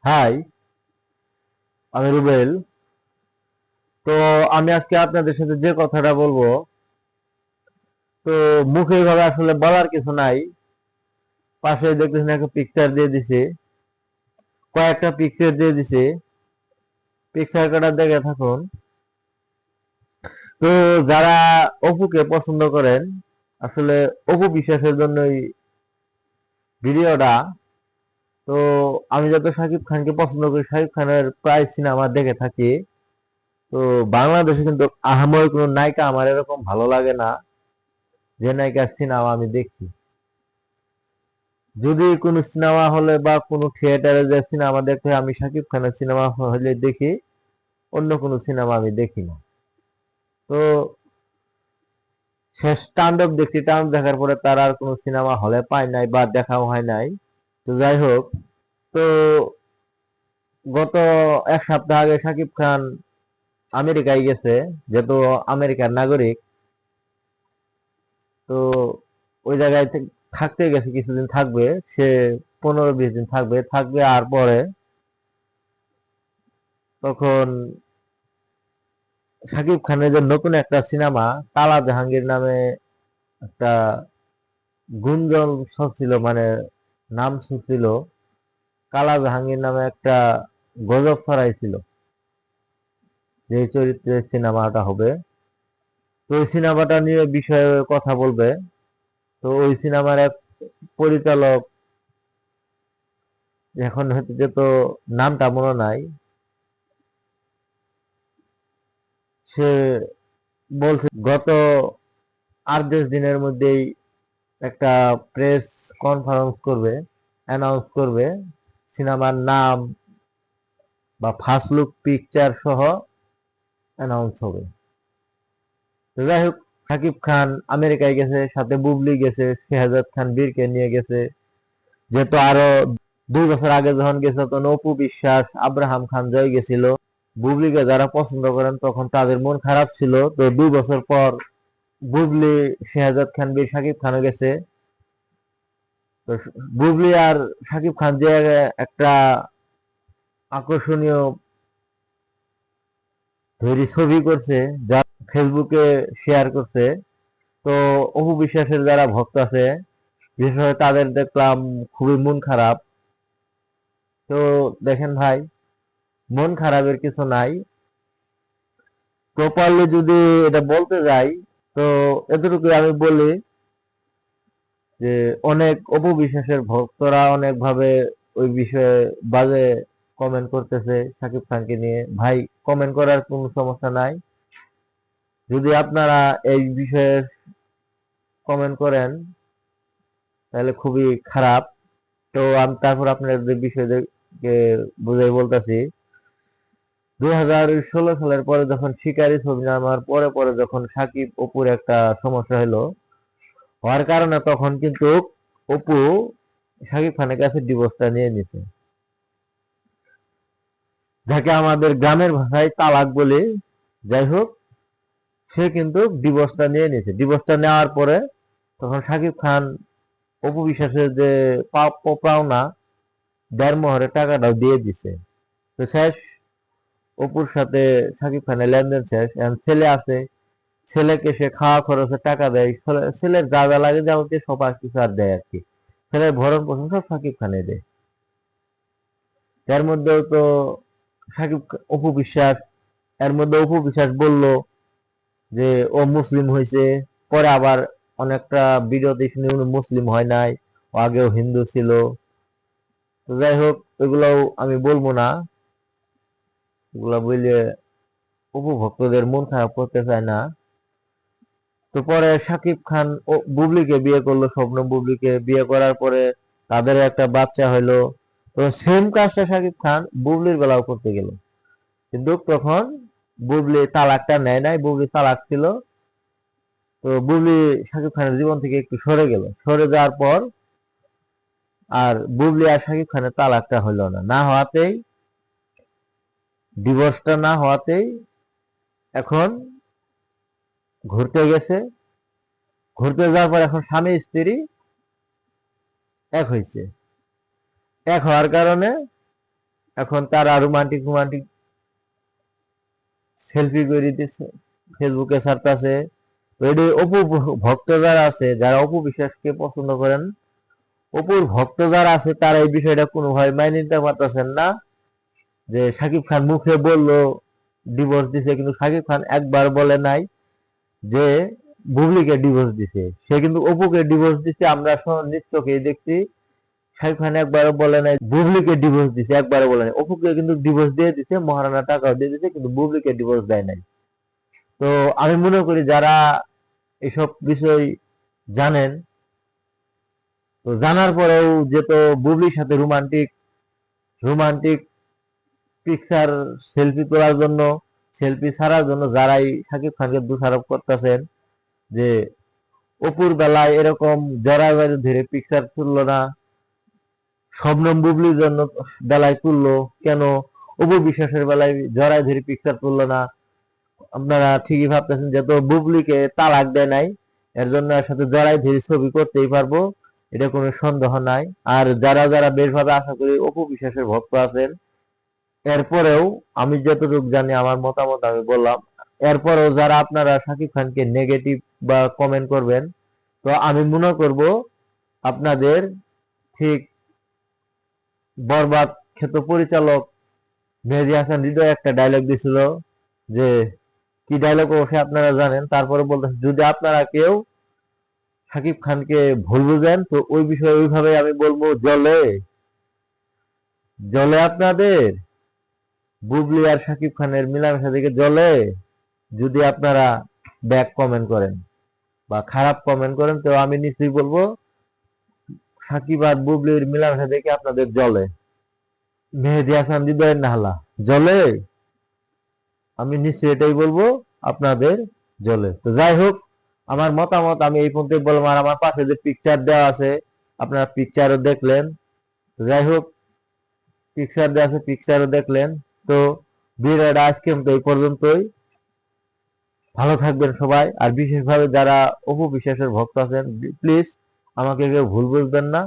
High, আমি রুবেল। তো আমি আজকে আপনাদের সাথে যে কথাটা বলবো, তো মুখে ভাবে আসলে বলার কিছু নাই। পাশে দেখতেছেন একটা পিকচার দিয়ে দিছে, কয়েকটা পিকচার দিয়ে দিছে। পিকচার কটা দেখে থাকুন। তো যারা অপুকে পছন্দ করেন, আসলে অপু বিশ্বাসের জন্যই ভিডিওটা। তো আমি যত শাকিব খানকে পছন্দ করি, শাকিব খানের প্রায় সিনেমা দেখে থাকি। তো বাংলাদেশে কিন্তু আহামরি কোনো নায়িকা আমার এরকম ভালো লাগে না যে নায়িকার সিনেমা আমি দেখি। যদি কোনো সিনেমা হলে বা কোনো থিয়েটারে যে সিনেমা দেখতে হয়, আমি শাকিব খানের সিনেমা হলে দেখি, অন্য কোনো সিনেমা আমি দেখি না। তো শেষ তাণ্ডব দেখছি, তাণ্ডব দেখার পরে তার আর কোনো সিনেমা হলে পাই নাই বা দেখাও হয় নাই। তো যাই হোক, তো গত এক সপ্তাহ আগে শাকিব খান আমেরিকায় গেছে, যেহেতু আমেরিকার নাগরিক। তো ওই জায়গায় থাকতে গেছে, কিছুদিন থাকবে সে, 15-20 দিন থাকবে থাকবে আর পরে তখন শাকিব খানের যে নতুন একটা সিনেমা কালা জাহাঙ্গীর নামে একটা গুঞ্জন ছিল, মানে নাম ছিল কালা জাহাঙ্গীর নামে একটা গজব ছড়াইছিল যে এই চরিত্রের সিনেমাটা হবে। তো ওই সিনেমাটা নিয়ে বিষয়ে কথা বলবে। তো ওই সিনেমার এক পরিচালক, এখন হয়তো যে তো নামটা মনে নাই, সে বলছে গত 8-10 দিনের মধ্যেই একটা প্রেস কনফারেন্স করবে, অ্যানাউন্স করবে সিনেমার নাম বা ফার্স্ট লুক পিকচার সহ অ্যানাউন্স হবে। তো যাই হোক, শাকিব খান আমেরিকায় গেছে, সাথে বুবলি গেছে, শেহজাদ খান বীরকে নিয়ে গেছে। যেহেতু আরো 2 বছর আগে যখন গেছে তখন অপু বিশ্বাস, আব্রাহাম খান জয় গেছিল। বুবলিকে যারা পছন্দ করেন তখন তাদের মন খারাপ ছিল। তো 2 বছর পর বুবলি, শেহজাদ খান বীর, শাকিব খানও গেছে। তো বুবলি আর শাকিব খান যে একটা আকর্ষণীয় তৈরি ছবি করছে, যা ফেসবুকে শেয়ার করছে। তো অপু বিশ্বাসের যারা ভক্ত আছে, বিশেষ করে তাদের দেখলাম খুবই মন খারাপ। তো দেখেন ভাই, মন খারাপের কিছু নাই। প্রপারলি যদি এটা বলতে যাই, তো এতটুকু আমি বলি যে অনেক অপু বিশ্বাসের ভক্তরা অনেক ভাবে ওই বিষয়ে বাজে কমেন্ট করতেছে শাকিব খানকে নিয়ে। ভাই, কমেন্ট করার কোনো সমস্যা নাই, যদি আপনারা এই বিষয়ে কমেন্ট করেন তাহলে খুবই খারাপ। তো আমি তারপর আপনাদের বিষয়কে বুঝাই বলতেছি। 2016 সালের পরে যখন শিকারী ছবি নামার পরে পরে যখন সাকিব অপুর একটা সমস্যা হলো, হওয়ার কারণে তখন কিন্তু অপু সাকিব খানের কাছে ডিভোর্সটা নিয়ে নিছে, যাকে আমাদের গ্রামের ভাষায় তালাক বলি। যাই হোক, সে কিন্তু ডিভোর্সটা নিয়ে নিছে। ডিভোর্সটা নেওয়ার পরে তখন সাকিব খান অপু বিশ্বাসের যে প্রাপ্য পাওনা দেড়মোহরের টাকাটাও দিয়ে দিছে। তো শেষ, অপুর সাথে সাকিব খানের লেনদেন শেষ। এখন ছেলে আছে, ছেলেকে সে খাওয়া খরচের টাকা দেয়, ছেলের যা যা লাগে যাবতীয় সব আর কিছু আর দেয় আর কি। ছেলের ভরণ পোষণ সব সাকিব খানে দেয়। এর মধ্যেও তো সাকিব, অপু বিশ্বাস, এর মধ্যে অপু বিশ্বাস বলল যে ও মুসলিম হয়েছে। পরে আবার অনেকটা ভিডিওতে শুনি উনি মুসলিম হয় নাই, ও আগেও হিন্দু ছিল। তো যাই হোক, এগুলাও আমি বলবো না, এগুলা বললে অপু ভক্তদের মন খারাপ করতে চায় না। তো পরে সাকিব খান ও বুবলিকে বিয়ে করলো, স্বপ্ন বুবলিকে বিয়ে করার পরে তাদের একটা বাচ্চা হইলো। তো সেম কাজটা সাকিব খান বুবলির বেলাও করতে গেল, কিন্তু তখন বুবলি তালাকটা নেয় নাই, বুবলি তালাক ছিল। তো বুবলি সাকিব খানের জীবন থেকে একটু সরে গেল, সরে যাওয়ার পর আর বুবলি আর সাকিব খানের তালাকটা হইলো না। না হওয়াতেই, ডিভোর্সটা না হওয়াতেই এখন ঘুরতে গেছে। ঘুরতে যাওয়ার পর এখন স্বামী স্ত্রী এক হয়েছে। এক হওয়ার কারণে এখন তারা রোমান্টিক রোমান্টিক সেলফি করে দিচ্ছে, ফেসবুকে ছাড়তেছে। এটি অপু ভক্ত যারা আছে, যারা অপু বিশ্বাসকে পছন্দ করেন, অপুর ভক্ত যারা আছে, তারা এই বিষয়টা কোনোভাবে মাইনে নিতে পারতেছেন না। যে শাকিব খান মুখে বললো ডিভোর্স দিছে, কিন্তু শাকিব খান একবার বলে নাই যে বুবলিকে ডিভোর্স দিছে। সে কিন্তু অপুকে ডিভোর্স দিছে, আমরা নিজ চোখেই দেখছি। শাকিব খান একবারও বলে নাই বুবলিকে ডিভোর্স দিছে, একবারও বলে নাই। অপুকে কিন্তু ডিভোর্স দিয়ে দিছে, মহারানা টাকাও দিয়ে দিছে, কিন্তু বুবলিকে ডিভোর্স দেয় নাই। তো আমি মনে করি যারা এসব বিষয় জানেন, তো জানার পরেও যে তো বুবলির সাথে রোমান্টিক রোমান্টিক পিকচার সেলফি তোলার জন্য, সেলফি ছাড়ার জন্য যারাই শাকিব খানকে দোষারোপ করতেছেন যে অপুর বেলায় এরকম জড়াবাড়ি ধরে পিকচার তুললো না, শবনম বুবলির জন্য বেলায় তুললো কেন, অপু বিশ্বাসের বেলায় জড়ায় ধরে পিকচার তুললো না। আপনারা ঠিকই ভাবতেছেন যে তো বুবলিকে তালাক দেয় নাই, এর জন্য এর সাথে জড়াই ধরে ছবি করতেই পারবো, এটা কোনো সন্দেহ নাই। আর যারা যারা বেশভাবে আশা করি অপু বিশ্বাসের ভক্ত আছেন, এরপরেও আমি যতটুকু জানি আমার মতামত আমি বললাম, এরপরেও যারা আপনারা শাকিব খানকে নেগেটিভ বা কমেন্ট করবেন, তো আমি মনে করব আপনাদের ঠিক বরবাদ খ্যাত পরিচালক মেহেদী হাসান হৃদয় একটা ডায়লগ দিছিল, যে কি ডায়লগ অবশ্যই আপনারা জানেন, তারপরে বলতেছে যদি আপনারা কেউ শাকিব খানকে ভুল বুঝেন, তো ওই বিষয়ে ওইভাবে আমি বলবো জলে জলে আপনাদের বুবলি আর শাকিব খানের মিলামেশা থেকে জলে। যদি আপনারা ব্যাক কমেন্ট করেন বা খারাপ কমেন্ট করেন, তো আমি নিশ্চয়ই বলবো সাকিব আর বুবলির মিলামেশা দেখে আপনাদের জলে, মেহেদী হাসান হৃদয়ের নাহলা জলে, আমি নিশ্চয়ই এটাই বলবো আপনাদের জলে। তো যাই হোক, আমার মতামত আমি এই পর্যন্ত বললাম। আর আমার পাশে যে পিকচার দেওয়া আছে, আপনারা পিকচারও দেখলেন। তো যাই হোক, পিকচার দেওয়া আছে, পিকচারও দেখলেন। তো ভিডিওটা আজকে এই পর্যন্তই। ভালো থাকবেন সবাই। আর বিশেষভাবে যারা অপু বিশ্বাসের ভক্ত আছেন, প্লিজ আমাকে কেউ ভুল বুঝবেন না।